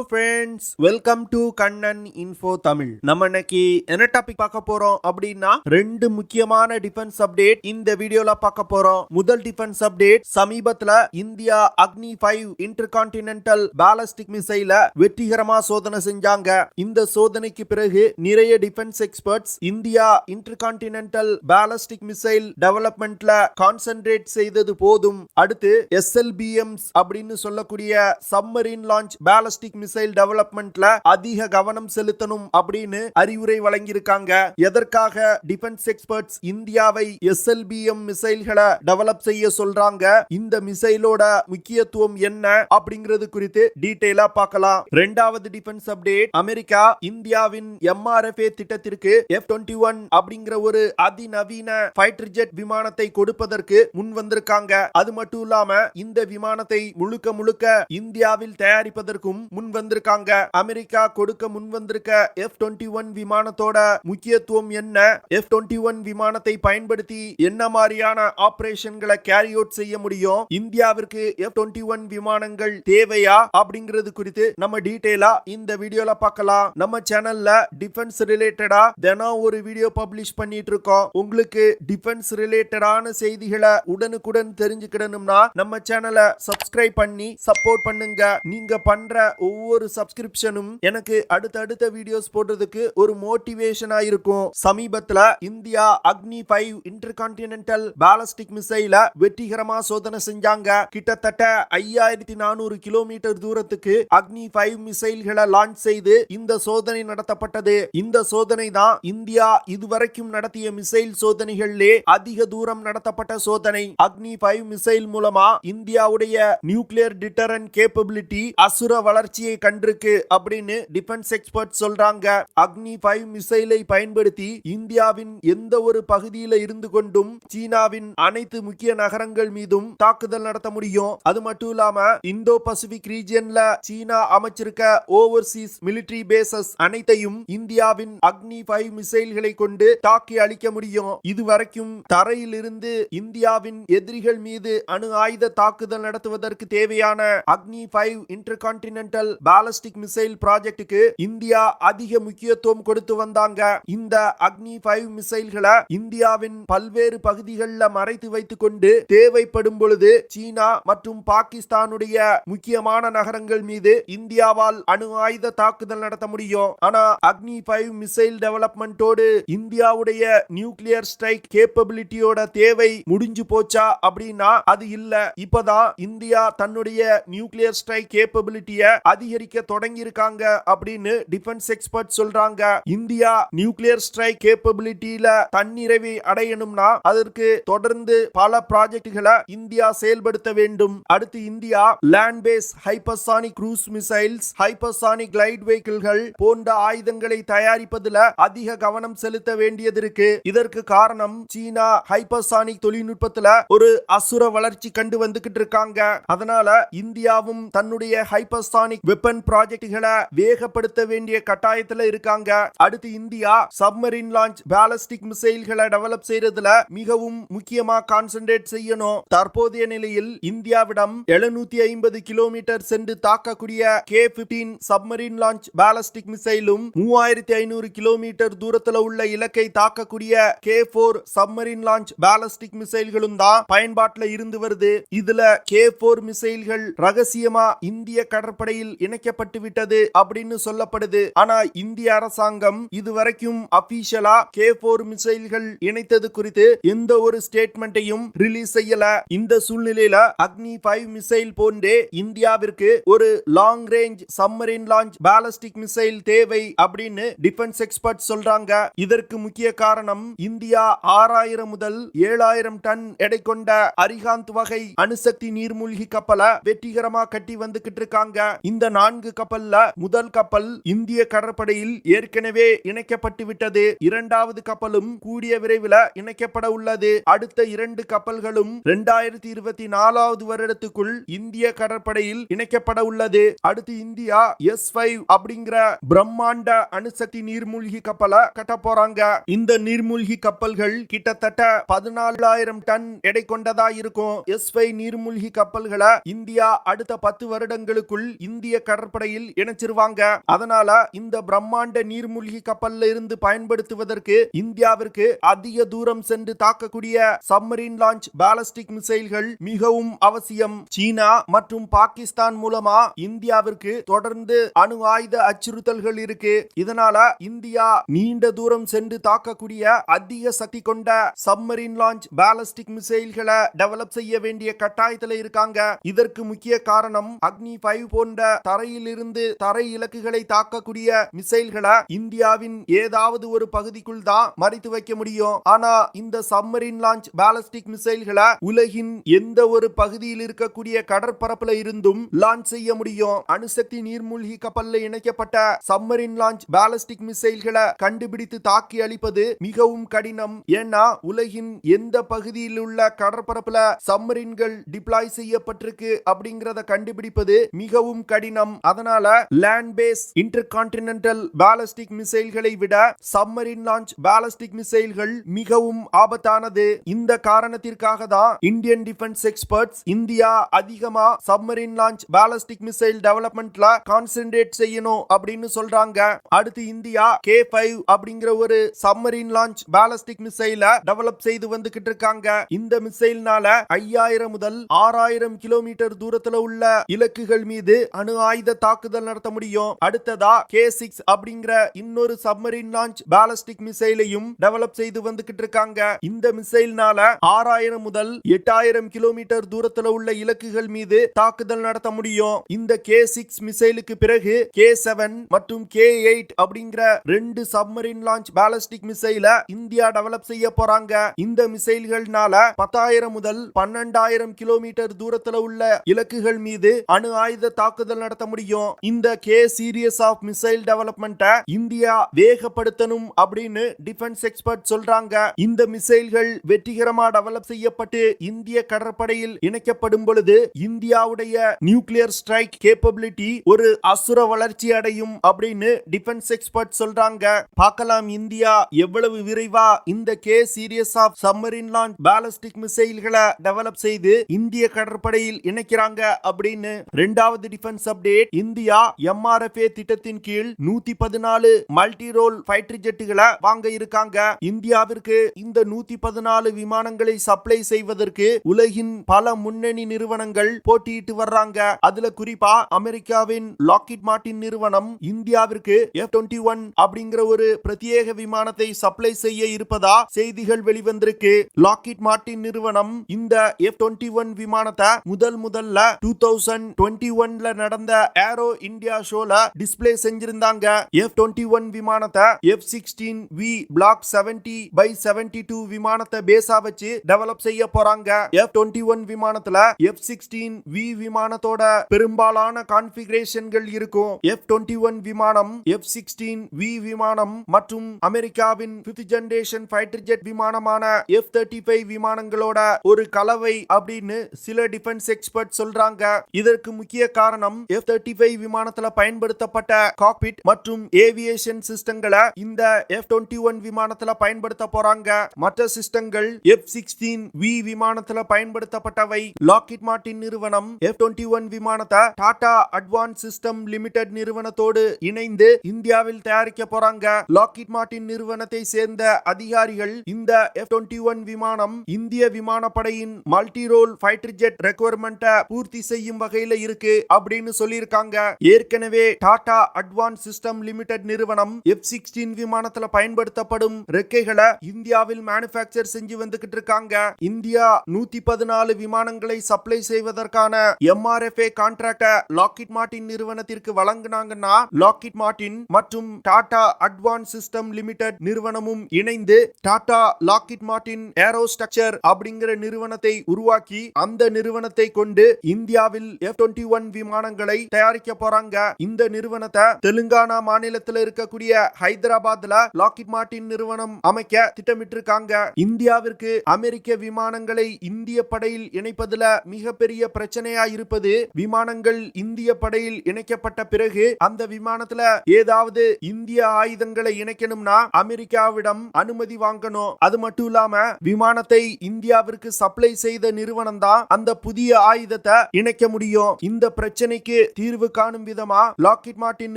Friends, welcome to Kannan info Tamil. நம்ம இன்னைக்கு என்ன டாபிக் பார்க்க போறோம் அப்படின்னா, ரெண்டு முக்கியமான டிஃபென்ஸ் அப்டேட் இந்த வீடியோல பார்க்க போறோம். முதல் டிஃபென்ஸ் அப்டேட், சமீபத்துல இந்தியா அக்னி 5 இன்டர்கான்டினென்டல் பாலிஸ்டிக் மிசைல வெற்றிகரமா சோதனை செஞ்சாங்க. இந்த சோதனைக்கு பிறகு நிறைய defence experts India intercontinental ballistic missile டெவலப்மெண்ட்ல கான்சென்ட்ரேட் செய்தது போதும், அடுத்து SLBMs அப்படின்னு சொல்லக்கூடிய சப்மரீன் லான்ச் பாலிஸ்டிக் மிசைல் டெவலப்மெண்ட்ல அதிக கவனம் செலுத்தணும் அப்படின்னு அறிவுரை வழங்கியிருக்காங்க. எதற்காக டிஃபென்ஸ் எக்ஸ்பர்ட்ஸ் இந்தியாவை SLBM மிசைல்களை டெவலப் செய்ய சொல்றாங்க, இந்த மிசைலோட முக்கியத்துவம் என்ன அப்படிங்கிறது குறித்து டீடைலா பார்க்கலாம். இரண்டாவது டிஃபென்ஸ் அப்டேட், அமெரிக்கா இந்தியாவின் MRFA திட்டத்திற்கு F-21 அப்படிங்கிற ஒரு அதிநவீன ஃபைட்டர் ஜெட் விமானத்தை கொடுப்பதற்கு முன் வந்திருக்காங்க. அது மட்டும் இல்லாம இந்த விமானத்தை முழுக்க இந்தியாவில் தயாரிப்பதற்கும் முன் வந்திருக்காங்க. அமெரிக்கா கொடுக்க முன் வந்திருக்க F-21 விமானத்தோட முக்கியத்துவம் என்ன, F-21 விமானத்தை பயன்படுத்தி என்ன மாதிரியான ஆபரேஷன்களை கேரி அவுட் செய்ய முடியும், இந்தியாவிற்கு F-21 விமானங்கள் தேவையா அப்படிங்கிறது குறித்து நம்ம டீடைலா இந்த வீடியோல பார்க்கலாம். நம்ம சேனல்ல டிஃபென்ஸ் ரிலேட்டடா தினம் ஒரு வீடியோ பப்ளிஷ் பண்ணிட்டு இருக்கோம். உங்களுக்கு டிஃபென்ஸ் ரிலேட்டடான செய்திகளை உடனுக்குடன் தெரிஞ்சுக்கிடணும்னா நம்ம சேனலை சப்ஸ்கிரைப் பண்ணி சப்போர்ட் பண்ணுங்க. நீங்க பண்ற ஒவ்வொரு சப்ஸ்கிரிப்ஷனும் எனக்கு அடுத்தடுத்த வீடியோஸ் போடுறதுக்கு ஒரு மோட்டிவேஷனா இருக்கும். சமீபத்துல இந்தியா அக்னி 5 இன்டர்கான்டினென்டல் பாலிஸ்டிக் மிசைல வெற்றிகரமா சோதனை செஞ்சாங்க. கிட்டத்தட்ட 5400 கிலோமீட்டர் தூரத்துக்கு அக்னி 5 மிசைல்களை லான்ச் செய்து இந்த சோதனை நடத்தப்பட்டது. இந்த சோதனை தான் இந்தியா இதுவரைக்கும் நடத்திய மிசைல் சோதனைகளிலே அதிக தூரம் நடத்தப்பட்ட சோதனை. அக்னி 5 மிசைல் மூலமா இந்தியாவுடைய நியூக்ளியர் டிட்டரன்ட் கேப்பபிலிட்டி அசுர வளர்ச்சியை கண்டிருக்கு அப்படின்னு டிஃபென்ஸ் எக்ஸ்பர்ட் சொல்றாங்க. அக்னி 5 மிசைலை பயன்படுத்தி இந்தியாவின் எந்த ஒரு பகுதியில இருந்து கொண்டும் சீனாவின் அனைத்து முக்கிய நகரங்கள் மீதும் தாக்குதல் நடத்த முடியும். அது மட்டும் இல்லாம இந்தோ பசிபிக் ரீஜியன்ல சீனா அமைச்சிருக்க ஓவர்சீஸ் மிலிட்டரி பேசஸ் அனைத்தையும் இந்தியாவின் அக்னி 5 மிசைல்களை கொண்டு தாக்கி அழிக்க முடியும். இதுவரைக்கும் தரையில் இருந்து இந்தியாவின் எதிரிகள் மீது அணு ஆயுத தாக்குதல் நடத்துவதற்கு தேவையான அக்னி 5 இன்டர்கான்டினென்டல் பாலிஸ்டிக் மிசைல் ப்ராஜெக்ட்டுக்கு இந்தியா அதிக முக்கியத்துவம் கொடுத்து வந்தாங்க. இந்த அக்னி 5 மிசைல்களை இந்தியாவின் பல்வேறு பகுதிகளில் மறைத்து வைத்துக் கொண்டு தேவைப்படும் பொழுது சீனா மற்றும் பாகிஸ்தானுடைய முக்கியமான நகரங்கள் மீது இந்தியாவால் அணு ஆயுத தாக்குதல் நடத்த முடியும். ஆனா அக்னி 5 மிசைல் டெவலப்மெண்டோடு இந்தியாவுடைய நியூக்ளியர் ஸ்ட்ரைக் கேப்பபிலிட்டியோட தேவை முடிஞ்சு போச்சா அப்படின்னா அது இல்ல. இப்பதான் இந்தியா தன்னுடைய நியூக்ளியர் ஸ்ட்ரைக் கேப்பபிலிட்டிய அதிகரிக்க தொடங்கி இருக்காங்க அப்படின்னு டிஃபென்ஸ் எக்ஸ்பர்ட் சொல்றாங்க. இந்தியா நியூக்ளியர் ஸ்ட்ரைக் கேப்பபிலிட்டியில தன்னிறைவை அடையணும்னா அதற்கு தொடர்ந்து பல ப்ராஜெக்ட்களை இந்தியா செயல்படுத்த வேண்டும். அடுத்து India land base hypersonic cruise missiles, hypersonic glide வெஹிக்கிள்கள் போன்ற ஆயுதங்களை தயாரிப்பதில் அதிக கவனம் செலுத்த வேண்டியது இருக்கு. இதற்கு காரணம் சீனா ஹைப்பர்சானிக் தொழில்நுட்பத்துல ஒரு அசுர வளர்ச்சி கண்டு வந்துகிட்டு இருக்காங்க. அதனால இந்தியாவும் தன்னுடைய ஹைப்பர்சானிக் வெப்பன் ப்ராஜெக்ட்களை வேகப்படுத்த வேண்டிய கட்டாயத்துல இருக்காங்க. அடுத்து இந்தியா சப்மரீன் லான்ச் பாலிஸ்டிக் மிசைல்களை டெவலப் செய்யறதுல மிகவும் முக்கியமா கான்சென்ட்ரேட் செய்யணும். தற்போதைய நிலையில் இந்தியாவிடம் 750 கிலோமீட்டர் சென்று தாக்கக்கூடிய K-15 சப்மரீன் லான்ச் பாலிஸ்டிக் மிசைலும் 3500 கிலோமீட்டர் தூரத்துல உள்ள இலக்கை தாக்கக்கூடிய K-4 சப்மரீன் லான்ச் பாலிஸ்டிக் மிசைல்களும் தான் பயன்பாட்டில் இருந்து வருது. இதுல K-4 மிசைல்கள் ரகசியமா இந்திய கடற்படையில் இணைக்கப்பட்டு விட்டது அப்படின்னு சொல்லப்படுது. ஆனா இந்திய அரசாங்கம் இதுவரைக்கும் அபிஷியலா K-4 மிசைல்கள் இணைத்தது குறித்து எந்த ஒரு ஸ்டேட்மெண்ட்டையும் ரிலீஸ் செய்யல. இந்த சூழ்நிலையில அக்னி 5 மிசைல் போன்றே இந்தியாவிற்கு ஒரு long range submarine launch ballistic missile தேவை அப்படின்னு டிஃபென்ஸ் எக்ஸ்பர்ட் சொல்றாங்க. இதற்கு முக்கிய காரணம் இந்தியா 6000 முதல் 7000 டன் எடை கொண்ட அரிகாந்த் வகை அணுசக்தி நீர்மூழ்கி கப்பலை வெற்றிகரமா கட்டி வந்துகிட்டு இருக்காங்க. இந்த 4 கப்பல்ல முதல் கப்பல் இந்திய கடற்படையில் ஏற்கனவே இணைக்கப்பட்டு விட்டது. இரண்டாவது கப்பலும் கூடிய விரைவில் இணைக்கப்பட உள்ளது. அடுத்த 2 கப்பல்களும் 2024 வருடத்துக்குள் இந்திய கடற்படையில் இணைக்கப்பட உள்ளது. அடுத்து இந்தியா S5 அப்படிங்கிற பிரம்மாண்ட அணுசக்தி நீர்மூழ்கி கப்பலை கட்ட போறாங்க. இந்த நீர்மூழ்கி கப்பல்கள் கிட்டத்தட்ட 14,000 டன் எடை கொண்டதா இருக்கும். S5 நீர்மூழ்கி கப்பல்களை இந்தியா அடுத்த 10 வருடங்களுக்குள் இந்திய கடற்படையில் இணைச்சிருவாங்க. அதனால இந்த பிரம்மாண்ட நீர்மூழ்கி கப்பல்ல இருந்து பயன்படுத்துவதற்கு இந்தியாவிற்கு அதிக தூரம் சென்று தாக்கக்கூடிய சப்மரீன் லான்ச் பாலிஸ்டிக் மிசைல்கள் மிகவும் அவசியம். சீனா மற்றும் பாகிஸ்தான் மூலமா இந்தியாவிற்கு தொடர்ந்து அணு ஆயுத அச்சுறுத்தல்கள் இருக்கு. இதனால இந்தியா நீண்ட தூரம் சென்று தாக்கக்கூடிய அதிக சக்தி கொண்ட சப்மரீன் லான்ச் பாலிஸ்டிக் மிசைல்களை டெவலப் செய்ய வேண்டிய கட்டாயத்தில் இருக்காங்க. இதற்கு முக்கிய காரணம் அக்னி 5 போன்ற தரையில் இருந்து தரை இலக்குகளை தாக்கக்கூடிய மிசைல்களை இந்தியாவின் ஏதாவது ஒரு பகுதிக்குள் தான் மறைத்து வைக்க முடியும். ஆனா இந்த சப்மரீன் லான்ச் பாலிஸ்டிக் மிசைல்களை உலகின் எந்த ஒரு பகுதியில் இருக்கக்கூடிய கடற்பரப்புல இருந்தும் லான்ச் செய்ய முடியும். அணுசக்தி நீர்மூழ்கி கப்பல்ல இணைக்கப்பட்ட சப்மரீன் லான்ச் பாலிஸ்டிக் மிசைல்களை கண்டுபிடித்து தாக்கி அளிப்பது மிகவும் கடினம். ஏன்னா உலகின் எந்த பகுதியில் உள்ள கடற்பரப்புல சப்மரீன்கள் டிப்ளாய் செய்யப்பட்டிருக்கு அப்படிங்கறத கண்டுபிடிப்பது மிகவும் கடினம். அதனால லேண்ட் பேஸ் இன்டர்கான்டினென்டல் பாலிஸ்டிக் மிசைல்களை விட சப்மரீன் லான்ச் பாலிஸ்டிக் மிசைல்கள் மிகவும் ஆபத்தானது. இந்த காரணத்திற்காக தான் இந்தியன் டிஃபென்ஸ் எக்ஸ்பர்ட்ஸ் இந்தியா அதிகமா சப்மரீன் லான்ச் பாலிஸ்டிக் மிசைல் டெவலப்மெண்ட்ல கான்சென்ட்ரேட் செய்யணும் அப்படின்னு சொல்றாங்க. அடுத்து இந்தியா K5 அப்படிங்கிற ஒரு சப்மரீன் லான்ச் பாலிஸ்டிக் மிசைலை டெவலப் செய்து வந்துகிட்டு இருக்காங்க. இந்த மிசைல்னால 5000 முதல் 6000 கிலோமீட்டர் தூரத்துல உள்ள இலக்குகள் மீது அணு ஆயுத தாக்குதல் நடத்த முடியும். அடுத்ததா K6 அப்படிங்கிற இன்னொரு சப்மரீன் லான்ச் பாலிஸ்டிக் மிசைலையும் டெவலப் செய்து வந்துகிட்டு இருக்காங்க. இந்த மிசைல்னால 6000 முதல் 8000 கிலோமீட்டர் தூரத்துல உள்ள இலக்குகள் மீது தாக்குதல் நடத்த முடியும். இந்த K6 மிசைலுக்கு பிறகு K7 மற்றும் K8 அப்படிங்கிற 2 சப்மரீன் லான்ச் பாலிஸ்டிக் மிசைலை இந்தியா டெவலப் செய்ய போறாங்க. இந்த மிசைல்கள்னால 10,000 முதல் 12,000 கிலோமீட்டர் தூரத்துல உள்ள இலக்குகள் மீது அணு ஆயுத தாக்குதல் நடத்த முடியும். இந்த K சீரியஸ் ஆஃப் மிசைல் டெவலப்மெண்ட்டை இந்தியா வேகப்படுத்தணும் அப்படின்னு டிஃபென்ஸ் எக்ஸ்பர்ட் சொல்றாங்க. இந்த மிசைல்கள் வெற்றிகரமா டெவலப் செய்யப்பட்டு இந்திய கடற்படையில் இணைக்கப்படும் பொழுது இந்தியாவுடைய நியூக்ளியர் ஸ்ட்ரைக் கேப்பபிலிட்டி ஒரு அசுர வளர்ச்சி அடையும் அப்படின்னு டிஃபென்ஸ் எக்ஸ்பர்ட் சொல்றாங்க. பார்க்கலாம் இந்தியா எவ்வளவு விரைவா இந்த K series of submarine launch ballistic மிசைல்களை டெவலப் செய்து இந்திய கடற்படையில் இணைக்கிறாங்க அப்படின்னு. இரண்டாவது டிஃபென்ஸ் அப்டேட், இந்தியா MRFA திட்டத்தின் கீழ் 114 மல்டி ரோல் ஃபைட்டர் ஜெட்டுகளை வாங்க இருக்காங்க. இந்தியாவிற்கு இந்த 114 விமானங்களை சப்ளை செய்வதற்கு உலகின் பல முன்னணி நிறுவனங்கள் போட்டியிட்டு வர்றாங்க. அதுல குறிப்பா அமெரிக்காவின் லாக்ஹீட் மார்டின் நிறுவனம் இந்தியாவிற்கு F-21 அப்படிங்கிற ஒரு பிரத்யேக விமானத்தை சப்ளை செய்ய இருப்பதா செய்திகள் வெளிவந்திருக்கு. லாக்ஹீட் மார்டின் நிறுவனம் இந்த F-21 விமானத்தை முதல்ல 2021ல நடந்த ஏரோ இந்தியா ஷோல டிஸ்ப்ளே செஞ்சிருந்தாங்க. F-21 விமானத்தை F-16V Block 70/72 விமானத்தை பேஸா வச்சு டெவலப் செய்ய போறாங்க. F-21 விமானத்துல F-16V விமானத்தோட பெரும்பாலான கான்ஃபிகரேஷன்கள் இருக்கும். F-21 விமானம் F-16V விமானம் மற்றும் அமெரிக்காவின் 5th ஜெனரேஷன் ஃபைட்டர் ஜெட் விமானமான F-35 விமானங்களோட ஒரு கலவை அப்படின்னு சில டிஃபென்ஸ் எக்ஸ்பர்ட் சொல்றாங்க. இதற்கு முக்கிய காரணம் F-35 விமானத்துல பயன்படுத்தப்பட்ட காக்பிட் மற்றும் ஏவியேஷன் சிஸ்டங்களை இந்த F-21 விமானத்துல பயன்படுத்த போறாங்க. மற்ற சிஸ்டங்கள் F-16V விமானத்துல பயன்படுத்தப்பட்டவை. லாக்ஹீட் மார்டின் நிறுவனம் F-21 விமானத்தை டாடா அட்வான்ஸ் சிஸ்டம் லிமிடெட் நிறுவனத்தோடு இணைந்து இந்தியாவில் தயாரிக்க போறாங்க. லாக்ஹீட் மார்டின் நிறுவனத்தை சேர்ந்த அதிகாரிகள் இந்த F-21 விமானம் இந்திய விமானப்படையின் மல்டி ரோல் ஃபைட்டர் ஜெட் ரெக்வயர்மெண்ட்டை பூர்த்தி செய்யும் வகையில இருக்கு அப்படின்னு சொல்லியிருக்காங்க. ஏற்கனவே டாடா அட்வான்ஸ் சிஸ்டம் லிமிடெட் நிறுவனம் F-16 விமானத்துல பயன்படுத்தப்படும் ரெக்கைகளை இந்தியாவில் மேனுஃபேக்சர் செஞ்சு வந்துகிட்டு இருக்காங்க. இந்தியா 114 விமானங்களை சப்ளை செய்வதற்கான MRFA கான்ட்ராக்டை லாக்ஹீட் மார்டின் நிறுவனத்திற்கு வழங்கினாங்கன்னா லாக்ஹீட் மார்டின் மற்றும் டாடா அட்வான்ஸ் சிஸ்டம் லிமிடெட் நிறுவனமும் இணைந்து டாடா லாக்ஹீட் மார்டின் ஏரோஸ்ட்ரக்சர் அப்படிங்கிற நிறுவனத்தை உருவாக்கி அந்த நிறுவனத்தை கொண்டு இந்தியாவில் F-21 விமானங்களை தயாரிக்க போறாங்க. இந்த நிறுவனத்தை தெலுங்கானா மாநிலத்தில் இருக்கக்கூடிய ஹைதராபாத்ல லாக்ஹீட் மார்டின் நிறுவனம் அமைக்க திட்டமிட்டு இருக்காங்க. இந்தியாவிற்கு அமெரிக்க விமானங்களை இந்திய படையில் இணைப்பதுல மிகப்பெரிய பிரச்சனையா இருப்பது விமானங்கள் இந்திய படையில் இணைக்கப்பட்ட பிறகு அந்த விமானத்துல ஏதாவது இந்திய ஆயுதங்களை இணைக்கணும்னா அமெரிக்காவிடம் அனுமதி வாங்கணும். அது மட்டும் இல்லாம விமானத்தை இந்தியாவிற்கு சப்ளை செய்த நிறுவனம் தான் அந்த புதிய ஆயுதத்தை இணைக்க முடியும். இந்த பிரச்சனைக்கு தீர்வு காணும் விதமா லாக்ஹீட் மார்ட்டின்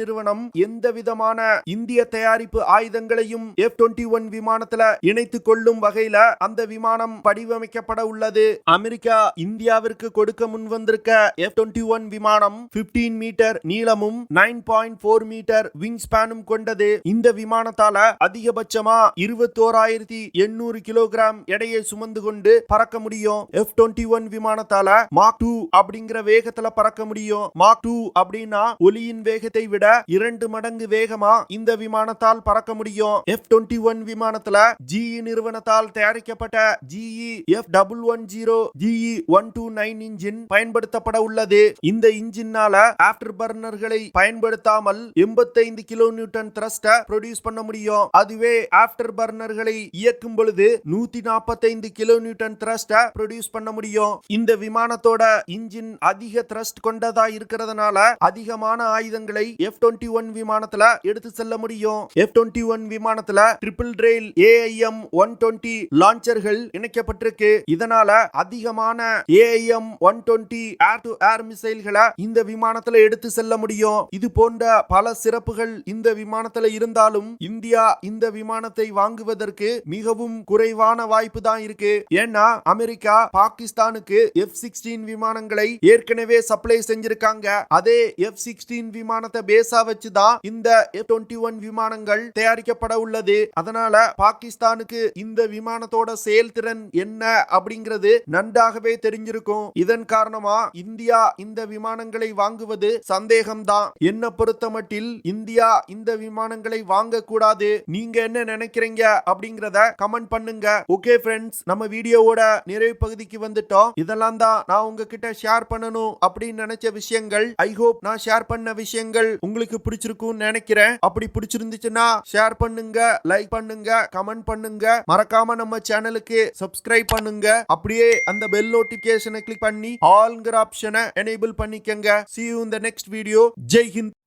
நிறுவனம் எந்த விதமான இந்திய தயாரிப்பு ஆயுதங்களையும் F-21 விமானத்துல இணைத்துக் கொள்ளும் வகையில அந்த விமானம் வடிவமைக்கப்பட உள்ளது. அமெரிக்கா இந்தியாவிற்கு கொடுக்க முன்வந்திருக்க F-21 விமானம் 15 மீட்டர் நீளமும் 9.4 மீட்டர் விங் ஸ்பேனும் கொண்டது. இந்த விமானத்தால அதிகபட்சமா 21,800 கிலோகிராம் எடையை சுமந்து கொண்டு பறக்க முடியும். F-21 விமானத்தால மாக் 2 அப்படிங்கிற வேகத்துல பறக்க முடியும். மாக் 2 அப்படின்னா ஒலியின் வேகத்தை விட 2 மடங்கு வேகமா இந்த விமானத்தால் பறக்க முடியும். F-21 விமானத்துல GE நிறுவனத்தால் தயாரிக்கப்பட்ட GE F110 GE129 இன்ஜின் பயன்படுத்தப்பட உள்ளது. இந்த இன்ஜினால ஆஃப்டர் பர்னர்களை பயன்படுத்தாமல் 85 கிலோ நியூட்டன் த்ரஸ்ட ப்ரொடியூஸ் பண்ண முடியும். அதுவே ஆஃப்டர் பர்னர்களை இயக்கும் பொழுது 145 கிலோ நியூட்டன் த்ரஸ்ட ப்ரொடியூஸ் பண்ண முடியும். இந்த விமானத்தோட இன்ஜின் அதிக த்ரஸ்ட் கொண்டதா இருக்கிறதுனால அதிகமான ஆயுதங்களை F-21 விமானத்துல எடுத்து செல்ல முடியும். F-21 விமானத்துல ட்ரிபிள் ரெயில் AIM-120 லான்ச்சர்கள் இணைக்கப்பட்டிருக்கு. இதனால அதிகமான AIM-120 ஏர் டு ஏர் மிசைல்களை இந்த விமானத்துல எடுத்து செல்ல முடியும். இது போன்ற பல சிறப்புகள் இந்த விமானத்துல இருந்தாலும் இந்தியா இந்த விமானத்தை வாங்குவதற்கு மிகவும் குறைவான வாய்ப்பு தான் இருக்கு. ஏன்னா அமெரிக்கா பாகிஸ்தானுக்கு F-16 விமானங்களை ஏற்கனவே சப்ளை செஞ்சிருக்காங்க. அதே F-16 விமானத்தை பேஸா வச்சுதான் இந்த F-21 விமானங்கள் தயாரிக்கப்பட உள்ளது. அதனால பாகிஸ்தானுக்கு இந்த விமானத்தோட செயல்திறன் என்ன அப்படிங்கிறது நன்றாகவே தெரிஞ்சிருக்கும். இதன் காரணமா இந்தியா இந்த விமானங்களை வாங்குவது சந்தேகம்தான். என்ன பொறுத்த மட்டில் இந்தியா இந்த விமானங்களை வாங்க கூடாது. நீங்க என்ன நினைக்கிறீங்க அப்படிங்கறத கமெண்ட் பண்ணுங்க. ஓகே ஃப்ரெண்ட்ஸ், நம்ம வீடியோவோட நிறைவு பகுதிக்கு வந்துட்டோம். இதெல்லாம் தான் நான் உங்ககிட்ட ஷேர் பண்ணணும் அப்படின்னு நினைச்ச விஷயங்கள். ஐ ஹோப் நான் ஷேர் பண்ண விஷயங்கள் உங்களுக்கு பிடிச்சிருக்கும் நினைக்கிறேன். அப்படி பிடிச்சிருந்துச்சுன்னா ஷேர் பண்ணுங்க, லைக் பண்ணுங்க, கமெண்ட் பண்ணுங்க. மறக்காம நம்ம சேனலுக்கு சப்ஸ்கிரைப் பண்ணுங்க. அப்படியே அந்த பெல் நோட்டிபிகேஷனை கிளிக் பண்ணி ஆல்ங்கிற ஆப்ஷனை எனேபிள் பண்ணிக்கங்க. See you in the next video. Jai Hind.